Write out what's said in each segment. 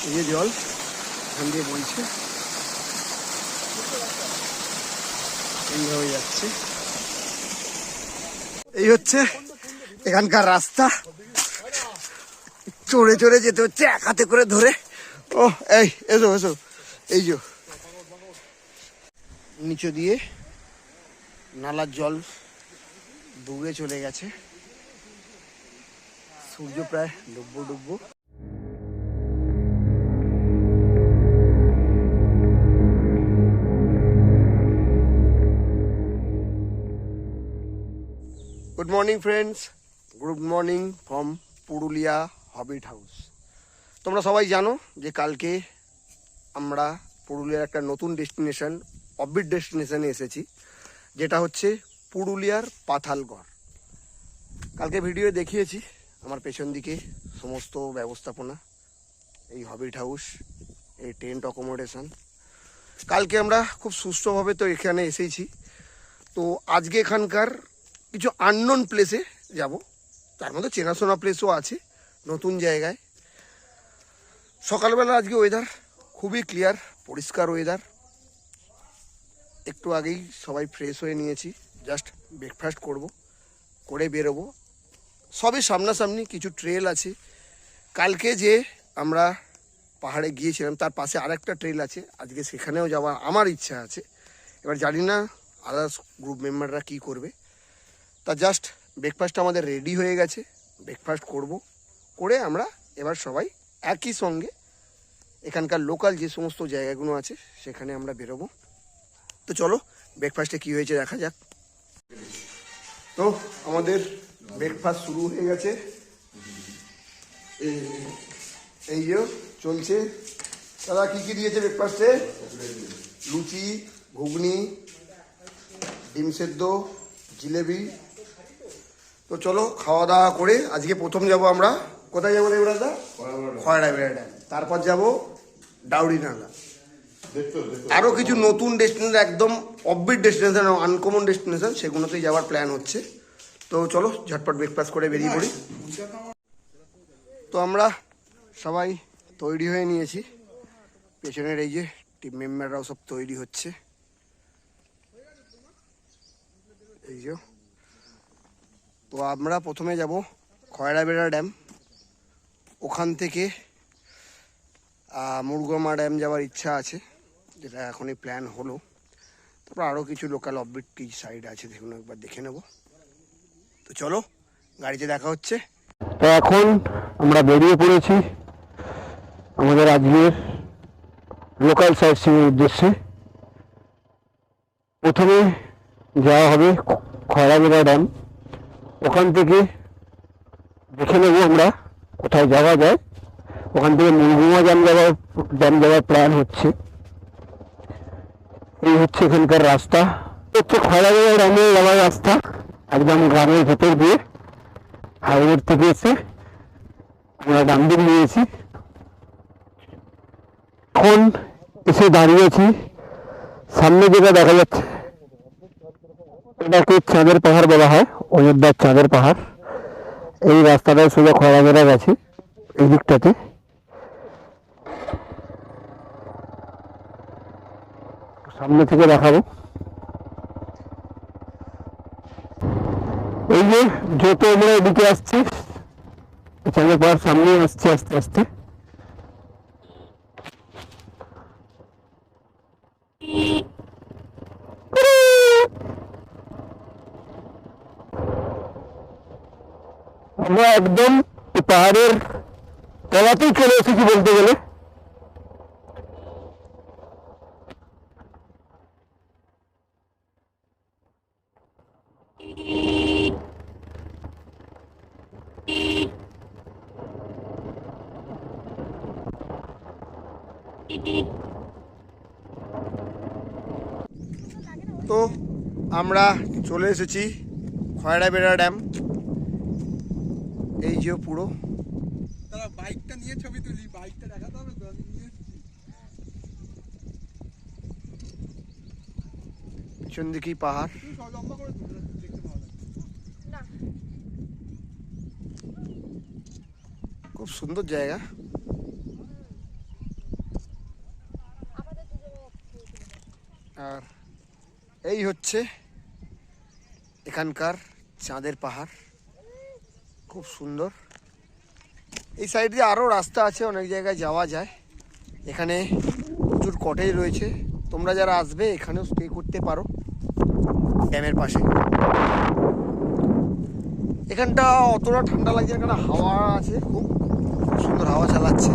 এই যে জল এখান দিয়ে বইছে, এইভাবে যাচ্ছে। এই হচ্ছে এখানকার রাস্তা, চড়ে চড়ে যেতে হচ্ছে এক হাতে করে ধরে। ও এই এসো এসো, এই যে নিচে দিয়ে নালার জল দূরে চলে গেছে, সূর্য প্রায় ডুববো ডুববো। Good morning friends, good morning from Purulia Hobbit House. তোমরা সবাই জানো যে কালকে আমরা পুরুলিয়ার একটা নতুন ডেস্টিনেশন, অফবিট ডেস্টিনেশনে এসেছি, যেটা হচ্ছে পুরুলিয়ার পাতালগড়। কালকে ভিডিও দেখিয়েছি আমার পেছন দিকে সমস্ত ব্যবস্থাপনা, এই হবিট হাউস, এই টেন্ট অ্যাকোমোডেশন। কালকে আমরা খুব সুষ্ঠুভাবে তো এখানে এসেছি। তো আজকে এখানকার কিছু আননোন প্লেসে যাব, তার মধ্যে চেনাশোনা প্লেসও আছে, নতুন জায়গায়। সকালবেলা আজকে ওয়েদার খুবই ক্লিয়ার, পরিষ্কার ওয়েদার। একটু আগেই সবাই ফ্রেশ হয়ে নিয়েছি, জাস্ট ব্রেকফাস্ট করব, করে বেরোবো। সবই সামনাসামনি, কিছু ট্রেল আছে। কালকে যে আমরা পাহাড়ে গিয়েছিলাম তার পাশে আরেকটা ট্রেল আছে, আজকে সেখানেও যাওয়ার আমার ইচ্ছা আছে। এবার জানি না আদার্স গ্রুপ মেম্বাররা কী করবে। তা জাস্ট ব্রেকফাস্ট আমাদের রেডি হয়ে গেছে, ব্রেকফাস্ট করব, করে আমরা এবার সবাই একই সঙ্গে এখানকার লোকাল যে সমস্ত জায়গাগুলো আছে সেখানে আমরা বেরোবো। তো চলো ব্রেকফাস্টে কী হয়েছে দেখা যাক। তো আমাদের ব্রেকফাস্ট শুরু হয়ে গেছে, এই যে চলছে। দাদা কী কী দিয়েছে ব্রেকফাস্টে? লুচি, ঘুগনি, ডিম সেদ্ধ, জিলেবি। তো চলো খাওয়া দাওয়া করে আজকে প্রথম যাব আমরা কোথায় যাবো দেবরাজদা? খয়রাবেড়া ড্যাম, তারপর যাব ডাউরি নালা, আরও কিছু নতুন ডেস্টিনেশন, একদম অফবিট ডেস্টিনেশন, আনকমন ডেস্টিনেশন, সেগুলোতেই যাওয়ার প্ল্যান হচ্ছে। তো চলো ঝটপট ব্রেকফাস্ট করে বেরিয়ে পড়ি। তো আমরা সবাই তৈরি হয়ে নিয়েছি, পেছনের এই যে টিম মেম্বাররাও সব তৈরি হচ্ছে। এই যে তো আমরা প্রথমে যাব খয়রাবেড়া ড্যাম, ওখান থেকে মুরগুমা ড্যাম যাওয়ার ইচ্ছা আছে, যেটা এখনই প্ল্যান হলো। তারপর আরও কিছু লোকাল অফবিট কিছু সাইড আছে, সেগুলো একবার দেখে নেব। তো চলো গাড়িতে দেখা হচ্ছে। তো এখন আমরা বেরিয়ে পড়েছি আমাদের আজকের লোকাল সাইট সিনের উদ্দেশ্যে। প্রথমে যাওয়া হবে খয়রাবেড়া ড্যাম, ওখান থেকে দেখে নেব আমরা কোথায় যাওয়া যায়। ওখান থেকে মুরগুমা ড্যাম যাওয়ার প্ল্যান হচ্ছে। এই হচ্ছে এখানকার রাস্তা, হচ্ছে খয়রাবেড়া ড্যামে যাওয়ার রাস্তা, একদম গ্রামের ভেতর দিয়ে হাইওয়ে থেকে এসে আমরা ডান দিক নিয়েছি। এখন এসে দাঁড়িয়েছি, সামনে যেটা দেখা যাচ্ছে এটাকে চাঁদের পাহাড় বলা হয়, অযোধ্যার চাঁদের পাহাড়। এই রাস্তাটায় সোজা খয়রাবেড়া গেছে, এই দিকটাতে। সামনে থেকে দেখাবো। এই যে যত আমরা এদিকে আসছি চাঁদের পাহাড় সামনে আসছে আস্তে আস্তে। আমরা একদম পাহাড়ের তলাতেই চলে এসেছি বলতে গেলে। তো আমরা চলে এসেছি খয়রাবেড়া ড্যাম, এই যে পুরো। বাইকটা নিয়ে ছবি তুলি, বাইকটা দেখাতে হবে তো, আমি নিয়ে এসেছি। পিছন দিকেই পাহাড়, খুব সুন্দর জায়গা। আর এই হচ্ছে এখানকার চাঁদের পাহাড়, খুব সুন্দর। এই সাইড দিয়ে আরও রাস্তা আছে, অনেক জায়গায় যাওয়া যায়। এখানে প্রচুর কটেজ রয়েছে, তোমরা যারা আসবে এখানেও স্টে করতে পারো ড্যামের পাশে। এখানটা অতটা ঠান্ডা লাগছে, এখানে হাওয়া আছে, খুব সুন্দর হাওয়া চালাচ্ছে।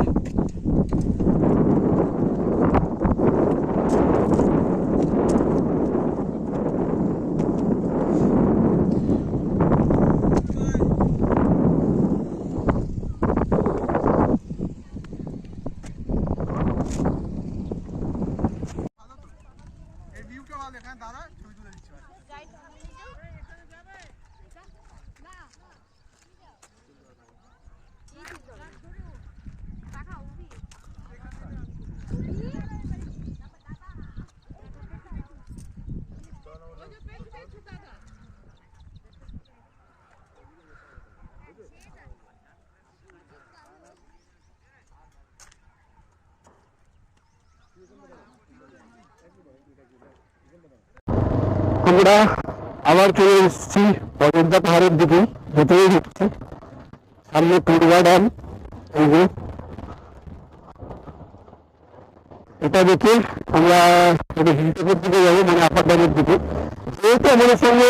আমরা আবার চলে এসেছি অযোধ্যা পাহাড়ের দিকে, ভেতরে ঢুকছি। সামনে টুরগা ড্যাম, এই যে এটা দেখে আমরা হিলটপের দিকে যাবো, মানে আপার ড্যামের দিকে। যেহেতু আমাদের সঙ্গে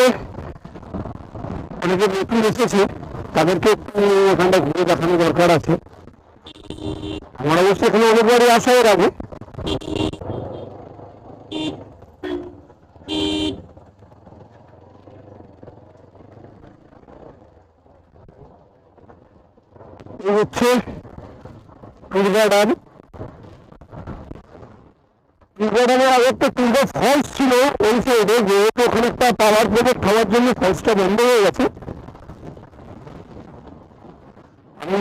অনেকে নতুন এসেছে, তাদেরকে একটু এখানটা ঘুরে দেখানো দরকার আছে। আমার অবশ্যই এখানে অনেকবারই আসা এর আগে। এই হচ্ছে টুরগা ড্যাম। টুরগা ড্যামের আগে একটা টুরগা ফলস ছিল ওই সাইডে, যেহেতু ওখানে একটা পাওয়ার প্রজেক্ট হওয়ার জন্য ফলসটা বন্ধ হয়ে গেছে। আমি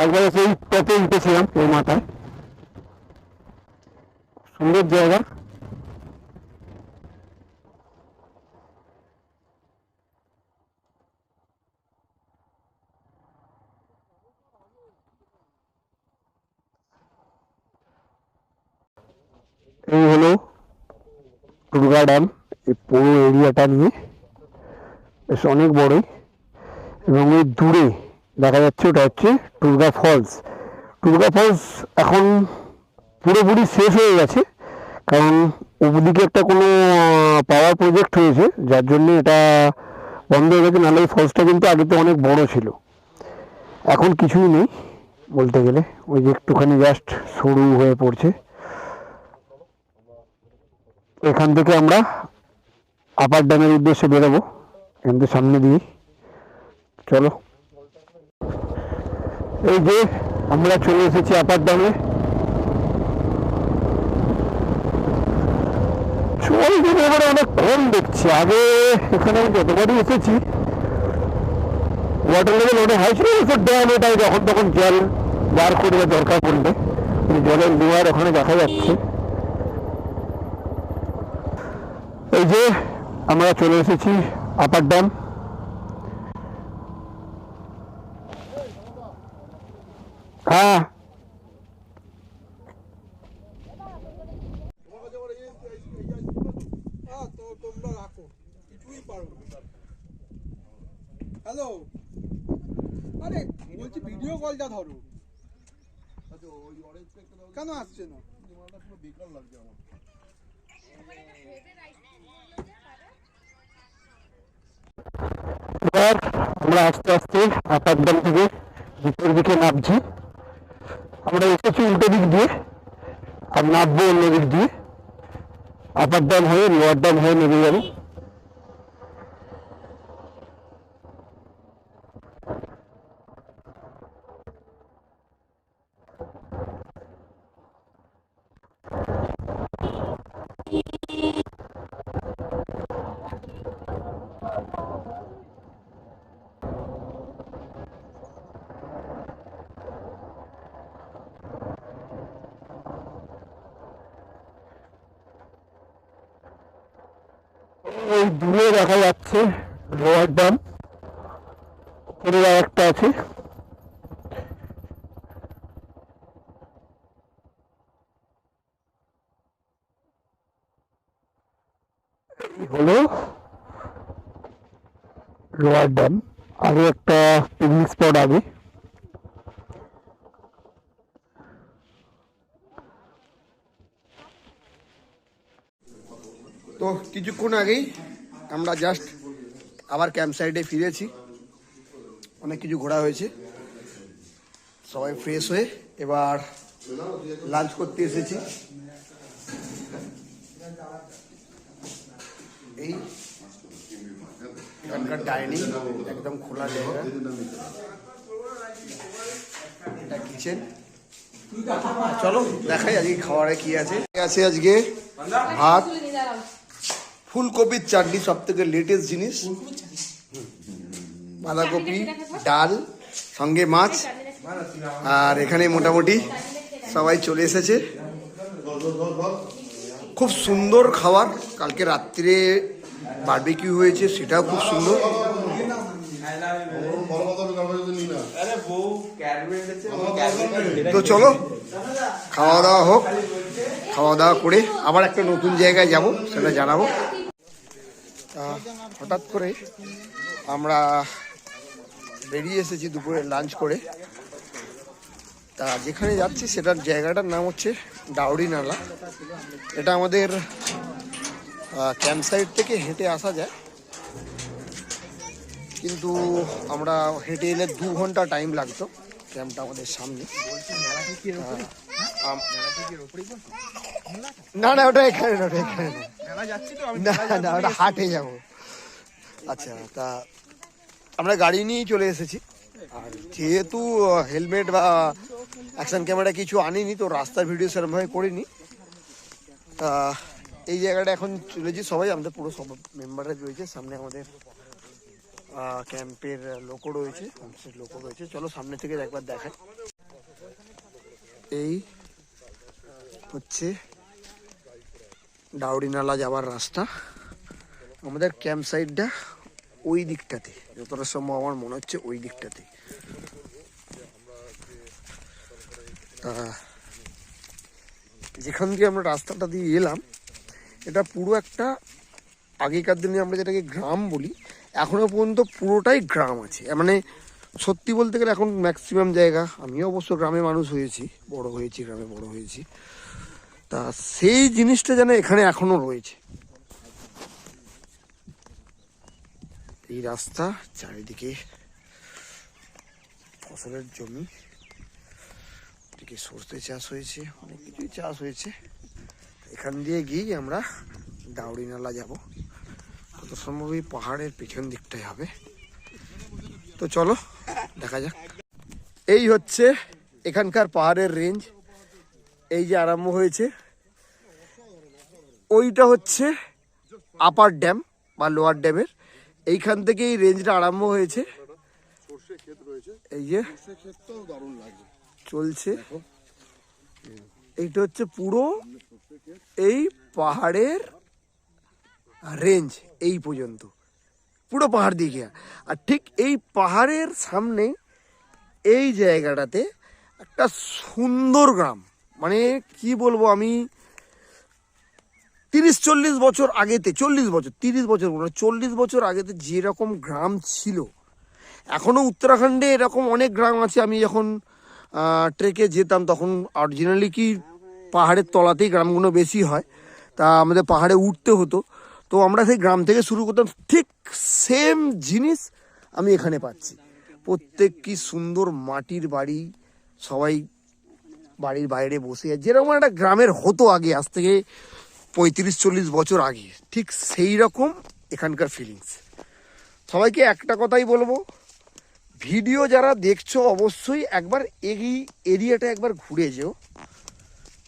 একবার সেই টপে উঠেছিলাম, ওই মাথায়, সুন্দর জায়গা। এই হলো টুরগা ড্যাম, এই পুরো এরিয়াটা নিয়ে বেশ অনেক বড়ই। এবং ওই দূরে দেখা যাচ্ছে ওটা হচ্ছে টুরগা ফলস। টুরগা ফলস এখন পুরোপুরি শেষ হয়ে গেছে, কারণ ওদিকে একটা কোনো পাওয়ার প্রজেক্ট হয়েছে, যার জন্য এটা বন্ধ হয়ে গেছে। নাহলে এই ফলসটা কিন্তু আগে তো অনেক বড় ছিল, এখন কিছুই নেই বলতে গেলে। ওই যে একটুখানি জাস্ট সরু হয়ে পড়ছে। এখান থেকে আমরা আপার ড্যামের উদ্দেশ্যে বেরোবো, এখান থেকে সামনে দিয়ে। চলো, এই যে আমরা চলে এসেছি আপার ড্যামে। জল কিন্তু এবারে অনেক কম দেখছি। আগে এখানে আমি যতবারই এসেছি ওয়াটার লেভেল অনেক হাই ছিল। ড্যাম এটাই যখন তখন জল বার করবে দরকার পড়লে, জলের লোয়ার ওখানে দেখা যাচ্ছে। এই যে আমরা চলে এসেছি আপার ড্যাম। হ্যাঁ, হ্যালো, আরে বলছি ভিডিও কলটা ধরো। কেন আসছে না? বেকার লাগছে আমার। এবার আমরা আস্তে আস্তে আপার ড্যাম থেকে ভিতর দিকে নামছি। আমরা এসেছি উল্টো দিক দিয়ে, আর নামবো অন্য দিক দিয়ে। আপার ড্যাম হয়ে লোয়ার ড্যাম হয়ে নেমে যাবো। ওই দূরে দেখা যাচ্ছে লোয়ার ড্যাম, ওখানে একটা আছে। হলো লোয়ার ড্যাম, আরো একটা পিকনিক স্পট আগে। তো কিছুক্ষণ আগেই আমরা জাস্ট আবার ক্যাম্প সাইডে ফিরেছি। অনেক কিছু ঘোরা হয়েছে, সবাই ফ্রেশ হয়ে এবার লাঞ্চ করতে এসেছি। এই এখানকার ডাইনিং একদম খোলা জায়গা, এটা কিচেন। চলো দেখাই আজকে খাবারে কি আছে। আছে আজকে ভাত, ফুলকপির চাটনি, সব থেকে লেটেস্ট জিনিস, বাঁধাকপি, ডাল, সঙ্গে মাছ। আর এখানে মোটামুটি সবাই চলে এসেছে। খুব সুন্দর খাবার। কালকে রাত্রে বারবিকিউ হয়েছে, সেটাও খুব সুন্দর। তো চলো খাওয়া দাওয়া হোক, খাওয়া দাওয়া করে আবার একটা নতুন জায়গায় যাব, সেটা জানাবো। হঠাৎ করে আমরা বেরিয়ে এসেছি দুপুরে লাঞ্চ করে। তা যেখানে যাচ্ছি সেটার জায়গাটার নাম হচ্ছে ডাউরি নালা। এটা আমাদের ক্যাম্প সাইট থেকে হেঁটে আসা যায়, কিন্তু আমরা হেঁটে এলে 2 ঘন্টা টাইম লাগতো। ক্যাম্পটা আমাদের সামনে। না না, ওটা এখানে না, ওটা এখানে না, না ওটা হাটে যাবো। আচ্ছা, তা আমরা গাড়ি নিয়েই চলে এসেছি। আর যেহেতু হেলমেট বা অ্যাকশন ক্যামেরা কিছু আনিনি, তো রাস্তার ভিডিও সেরকমভাবে করিনি। তা এই জায়গাটা এখন চলেছি সবাই, আমাদের পুরো সব মেম্বাররা রয়েছে। সামনে আমাদের ক্যাম্পের লোকও রয়েছে, হোমস্টের লোকও রয়েছে। চলো সামনে থেকে একবার দেখাই। এই হচ্ছে ডাউরি নালা যাওয়ার রাস্তা। আমাদের ক্যাম্প সাইটটা ওই দিকটাতে, যতটা সম্ভব আমার মনে হচ্ছে ওই দিকটাতে। তা যেখান দিয়ে আমরা রাস্তাটা দিয়ে এলাম, এটা পুরো একটা আগেকার দিনে আমরা যেটাকে গ্রাম বলি, এখনো পর্যন্ত পুরোটাই গ্রাম আছে। মানে সত্যি বলতে গেলে এখন ম্যাক্সিমাম জায়গা, আমিও অবশ্য গ্রামে মানুষ হয়েছি, বড় হয়েছি, গ্রামে বড় হয়েছি। তা সেই জিনিসটা যেন এখানে এখনো রয়েছে। এই রাস্তা, চারিদিকে ফসলের জমি, এদিকে সর্ষে চাষ হয়েছে, অনেক কিছুই চাষ হয়েছে। এখান দিয়ে গিয়ে আমরা ডাউরি নালা যাব। কত সম্ভব এই পাহাড়ের পেছন দিকটাই হবে। তো চলো দেখা যাক। এই হচ্ছে এখানকার পাহাড়ের রেঞ্জ। এই যে আরম্ভ হয়েছে, ওইটা হচ্ছে আপার ড্যাম বা লোয়ার ড্যামের। এইখান থেকে এই রেঞ্জটা আরম্ভ হয়েছে। এই যে চলছে, এইটা হচ্ছে পুরো এই পাহাড়ের রেঞ্জ, এই পর্যন্ত পুরো পাহাড় দিকে। আর ঠিক এই পাহাড়ের সামনে এই জায়গাটাতে একটা সুন্দর গ্রাম, মানে কি বলবো আমি, 30-40 বছর আগেতে, 40 বছর, 30 বছর, 40 বছর আগেতে যেরকম গ্রাম ছিল, এখনও উত্তরাখণ্ডে এরকম অনেক গ্রাম আছে। আমি যখন ট্রেকে যেতাম তখন অরিজিনালি কি পাহাড়ের তলাতেই গ্রামগুলো বেশি হয়, তা আমাদের পাহাড়ে উঠতে হতো। তো আমরা সেই গ্রাম থেকে শুরু করতাম। ঠিক সেম জিনিস আমি এখানে পাচ্ছি। প্রত্যেক কি সুন্দর মাটির বাড়ি, সবাই বাড়ির বাইরে বসে, যেরকম একটা গ্রামের হতো আগে, আজ থেকে 35-40 বছর আগে, ঠিক সেই রকম এখানকার ফিলিংস। সবাইকে একটা কথাই বলবো, ভিডিও যারা দেখছো অবশ্যই একবার এই এরিয়াটা একবার ঘুরে যেও।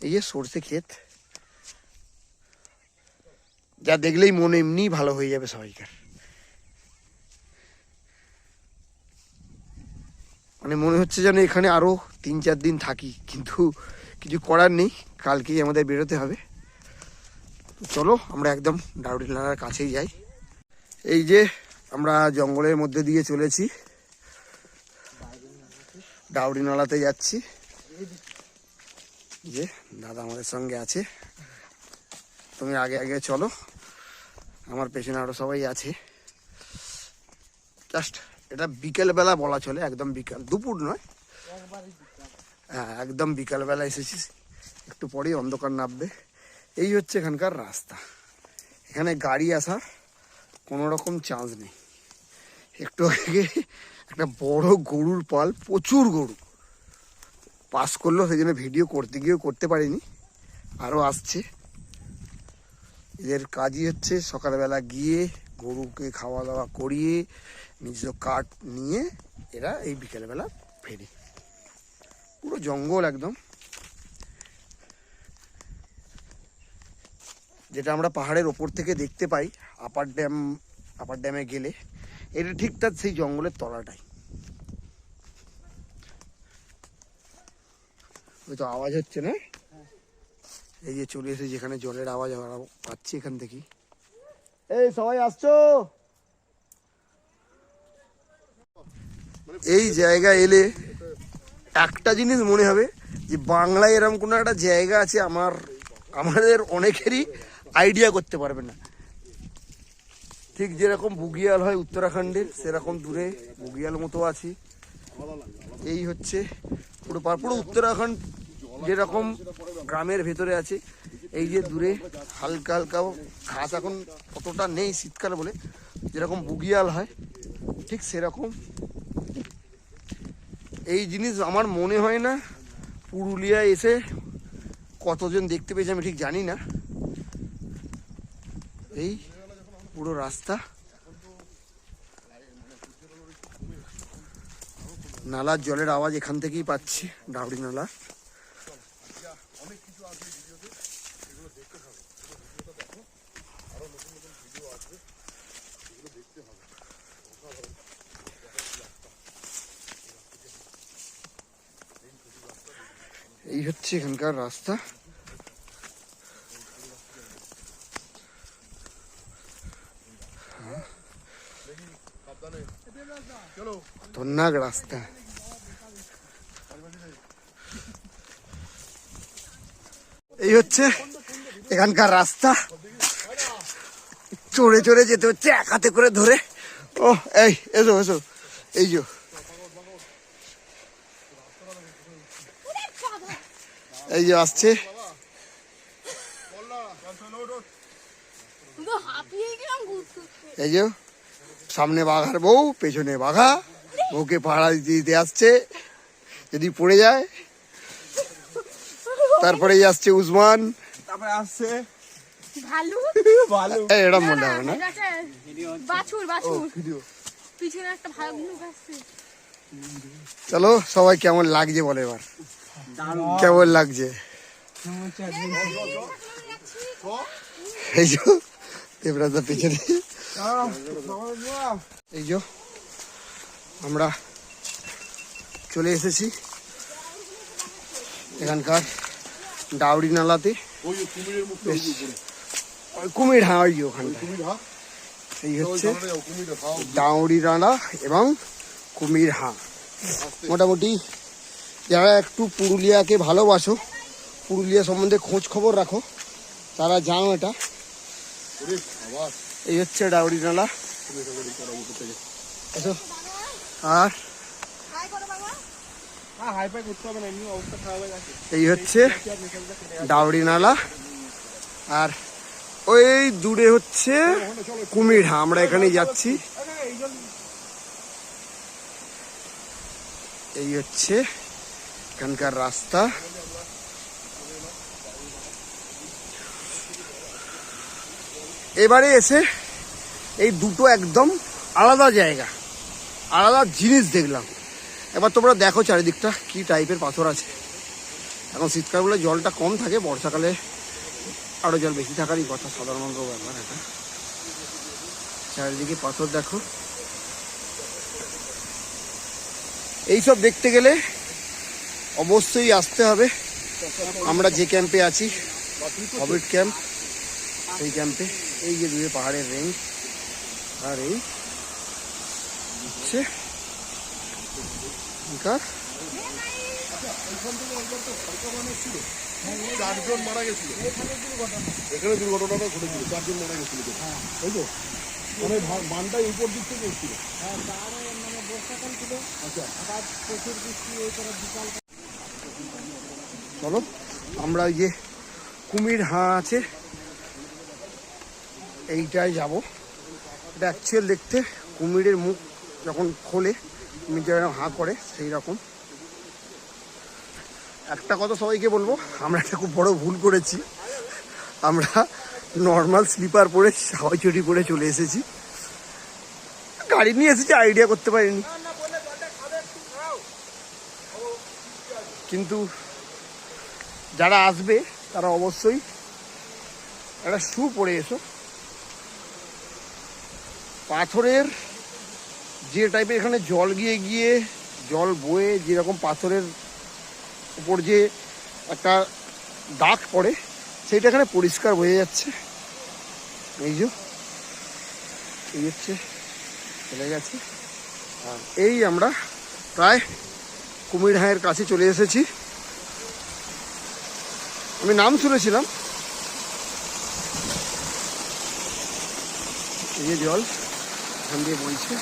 এই যে সরষে ক্ষেত, যা দেখলেই মন এমনি ভালো হয়ে যাবে সবাইকার। মানে মনে হচ্ছে যেন এখানে আরো 3-4 দিন থাকি, কিন্তু কিছু করার নেই, কালকেই আমাদের বেরোতে হবে। চলো আমরা একদম ডাউরি নালার কাছেই যাই। এই যে আমরা জঙ্গলের মধ্যে দিয়ে চলেছি, ডাউরি নালাতে যাচ্ছি। যে দাদা আমাদের সঙ্গে আছে, তুমি আগে আগে চলো, আমার পেছনে আরো সবাই আছে। জাস্ট এটা বিকেলবেলা বলা চলে, একদম বিকাল, দুপুর নয়, হ্যাঁ একদম বিকালবেলা এসেছিস। একটু পরেই অন্ধকার নামবে। এই হচ্ছে এখানকার রাস্তা। এখানে গাড়ি আসার কোনো রকম চান্স নেই। একটু আগে একটা বড় গরুর পাল, প্রচুর গরু পাস করলো, সেই জন্য ভিডিও করতে গিয়েও করতে পারিনি। আরও আসছে। এদের কাজই হচ্ছে সকালবেলা গিয়ে গরুকে খাওয়া দাওয়া করিয়ে নিজস্ব কাঠ নিয়ে এরা এই বিকেলবেলা ফেরে। পুরো জঙ্গল একদম, যেটা আমরা পাহাড়ের ওপর থেকে দেখতে পাই আপার ড্যামে গেলে। এটা ঠিক তার সেই জঙ্গলের তলাটাই। ওই তো আওয়াজ হচ্ছে না, এই যে চলে এসে যেখানে জলের আওয়াজ আমরা পাচ্ছি এখান থেকে। এই সবাই আসছো? এই জায়গায় এলে একটা জিনিস মনে হবে যে বাংলায় এরকম কোনো একটা জায়গা আছে আমাদের অনেকেরই আইডিয়া করতে পারবে না। ঠিক যেরকম বুগিয়াল হয় উত্তরাখণ্ডের, সেরকম দূরে বুগিয়াল মতো আছি। এই হচ্ছে পুরো উত্তরাখণ্ড যেরকম গ্রামের ভেতরে আছে। এই যে দূরে হালকা হালকা ঘাস এখন অতটা নেই শীতকাল বলে, যেরকম বুগিয়াল হয় ঠিক সেরকম। এই জিনিস আমার মনে হয় না পুরুলিয়ায় এসে কতজন দেখতে পেয়েছে আমি ঠিক জানি না। এই পুরো রাস্তা, নালার জলের আওয়াজ এখান থেকেই পাচ্ছি, ডাউরি নালা। এই হচ্ছে এখানকার রাস্তা। খতরনাক রাস্তা। এই হচ্ছে এখানকার রাস্তা। চড়ে চড়ে যেতে হচ্ছে এক হাতে করে ধরে। ও এই এসো এসো, এই যে এই যে আসছে। এই যে সামনে বাঘার বউ, পেছনে বাঘা, বউকে পাহারা দিতে আসছে যদি পড়ে যায়। তারপরে আসছে উসমান, তারপরে আসছে ভালু ভালো। এটা মনে হবে না। বাছুর পিছনে একটা ভালু আসছে। চলো সবাই কেমন লাগছে বলে এবার, কেমন লাগছে? এই যে দেবরাজা পেছনে। এই যে আমরা চলে এসেছি এখানকার ডাউরি নালাতে। কুমির, হ্যাঁ ওই ওখানটা। এই হচ্ছে ডাউরি নালা এবং কুমির হাঁ। মোটামুটি যারা একটু পুরুলিয়াকে ভালোবাসো, পুরুলিয়া সম্বন্ধে খোঁজ খবর রাখো, তারা জানো এটা। এই হচ্ছে ডাউরি নালা। আর এই হচ্ছে ডাউরি নালা। আর ওই দূরে হচ্ছে কুমির হাঁ। আমরা এখানে যাচ্ছি। এই হচ্ছে এখানকার রাস্তা। এবারে এসে এই দুটো একদম আলাদা জায়গা, আলাদা জিনিস দেখলাম। এবার তোমরা দেখো চারিদিকটা কি টাইপের পাথর আছে। এখন শীতকাল বলে জলটা কম থাকে, বর্ষাকালে আরো জল বেশি থাকারই কথা, সাধারণত ব্যাপার এটা। চারিদিকে পাথর দেখো। এইসব দেখতে গেলে অবশ্যই আসতে হবে। আমরা যে ক্যাম্পে আছি, হবিট ক্যাম্প, সেই ক্যাম্পে। এই যে দূরে পাহাড়ের রেঞ্জ, আর এই হচ্ছে 4 জন মারা গেছিল এখানে দুর্ঘটনাটা ঘটেছিল 4 জন মারা গেছিল তাই তো মানে বানটা উপর দিক থেকে উঠছিল চলো আমরা ওই যে কুমির হাঁ আছে এইটাই যাব। এটা অ্যাকচুয়াল দেখতে কুমিরের মুখ যখন খোলে কুমির যেরকম হাঁ করে সেই রকম। একটা কথা সবাইকে বলবো, আমরা একটা খুব বড় ভুল করেছি। আমরা নর্মাল স্লিপার পরে হাওয়াই চটি পরে চলে এসেছি, গাড়ি নিয়ে এসেছি, আইডিয়া করতে পারিনি। কিন্তু যারা আসবে তারা অবশ্যই একটা শু পরে এসো। পাথরের যে টাইপের এখানে জল গিয়ে গিয়ে জল বয়ে যেরকম পাথরের উপর যে একটা দাগ পড়ে সেইটা এখানে পরিষ্কার হয়ে যাচ্ছে। এই যে এই হচ্ছে চলে গেছে। আর এই আমরা প্রায় কুমির হাঁয়ের কাছে চলে এসেছি। আমি নাম শুনেছিলাম। এই যে জল এখান দিয়ে বইছে,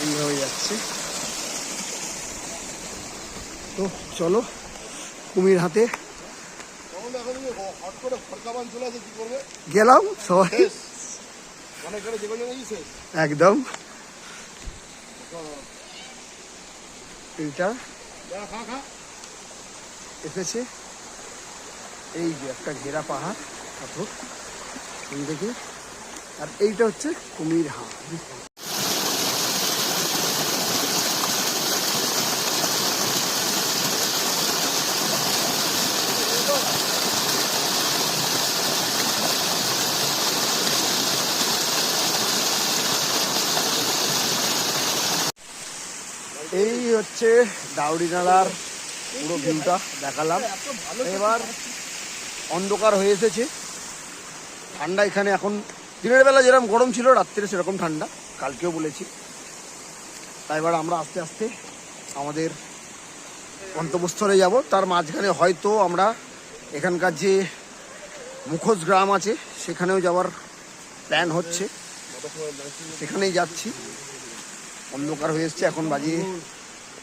এই হয়ে যাচ্ছে। তো চলো কুমির হাতে তখন এখন হট করে ফরকাবান চলে আসে কি করবে গেলাম সবাই মানে এখানে যে কোনো জিনিস শেষ একদম। এইটা খা খা এসেছে এই যে একটা ঘেরা পাহাড় পাথর এই দেখে, আর এইটা হচ্ছে কুমির হাঁ। এই হচ্ছে দাউড়ি নালার পুরো ভিউটা দেখালাম। এবার অন্ধকার হয়ে এসেছে, ঠান্ডা এখানে এখন দিনের বেলা যেরকম গরম ছিল রাত্রে সেরকম ঠান্ডা, কালকেও বলেছি। তাই এবার আমরা আস্তে আস্তে আমাদের গন্তব্যস্থলে যাব। তার মাঝখানে হয়তো আমরা এখানকার যে মুখোশ গ্রাম আছে সেখানেও যাওয়ার প্ল্যান হচ্ছে, সেখানেই যাচ্ছি। অন্ধকার হয়ে এসছে, এখন বাজে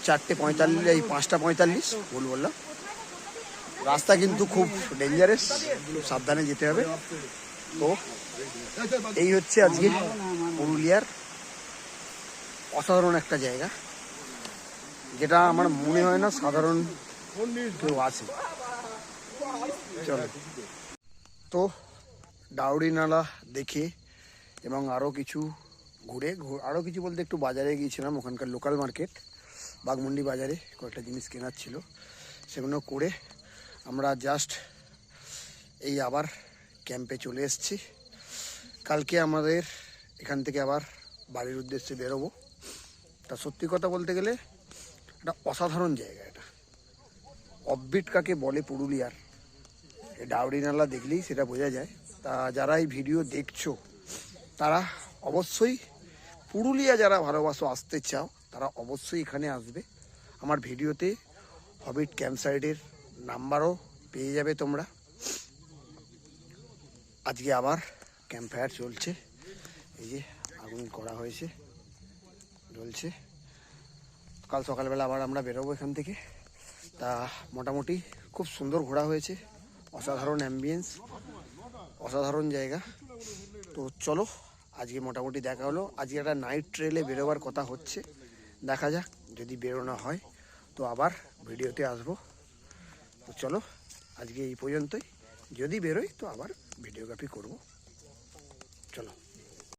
4:45, এই 5:45 বললাম। রাস্তা কিন্তু খুব ডেঞ্জারাস, সাবধানে যেতে হবে। তো এই হচ্ছে আজকে পুরুলিয়ার অসাধারণ একটা জায়গা, যেটা আমার মনে হয় না সাধারণ কেউ আছে। চলো, তো দাউড়ি নালা দেখে এবং আরও কিছু ঘুরে, আরও কিছু বলতে একটু বাজারে গিয়েছিলাম, ওখানকার লোকাল মার্কেট বাঘমুন্ডি বাজারে কয়েকটা জিনিস কেনার ছিল, সেগুলো করে আমরা জাস্ট এই আবার ক্যাম্পে চলে এসেছি। কালকে আমাদের এখান থেকে আবার বাড়ির উদ্দেশ্যে বেরোবো। তা সত্যি কথা বলতে গেলে একটা অসাধারণ জায়গা, এটা অফবিট কাকে বলে পুরুলিয়ার, এই দাউড়ি নালা দেখলেই সেটা বোঝা যায়। তা যারা এই ভিডিও দেখছো তারা অবশ্যই পুরুলিয়া যারা ভালোবাসো, আসতে চাও, তারা অবশ্যই এখানে আসবে। আমার ভিডিওতে হবিট ক্যাম্প সাইডের নাম্বারও পেয়ে যাবে তোমরা। আজকে আবার ক্যাম্প ফায়ার চলছে, এই যে আগুন করা হয়েছে, জ্বলছে। কাল সকালবেলা আবার আমরা বেরোবো এখান থেকে। তা মোটামুটি খুব সুন্দর ঘোরা হয়েছে, অসাধারণ অ্যাম্বিয়েন্স, অসাধারণ জায়গা। তো চলো, আজকে মোটামুটি দেখা হলো। আজকে একটা নাইট ট্রেলে বেরোবার কথা হচ্ছে, দেখা যাক যদি বেরোনো হয় তো আবার ভিডিওতে আসবো। তো চলো আজকে এই পর্যন্তই, যদি বেরোই তো আবার ভিডিওগ্রাফি করব। চলো।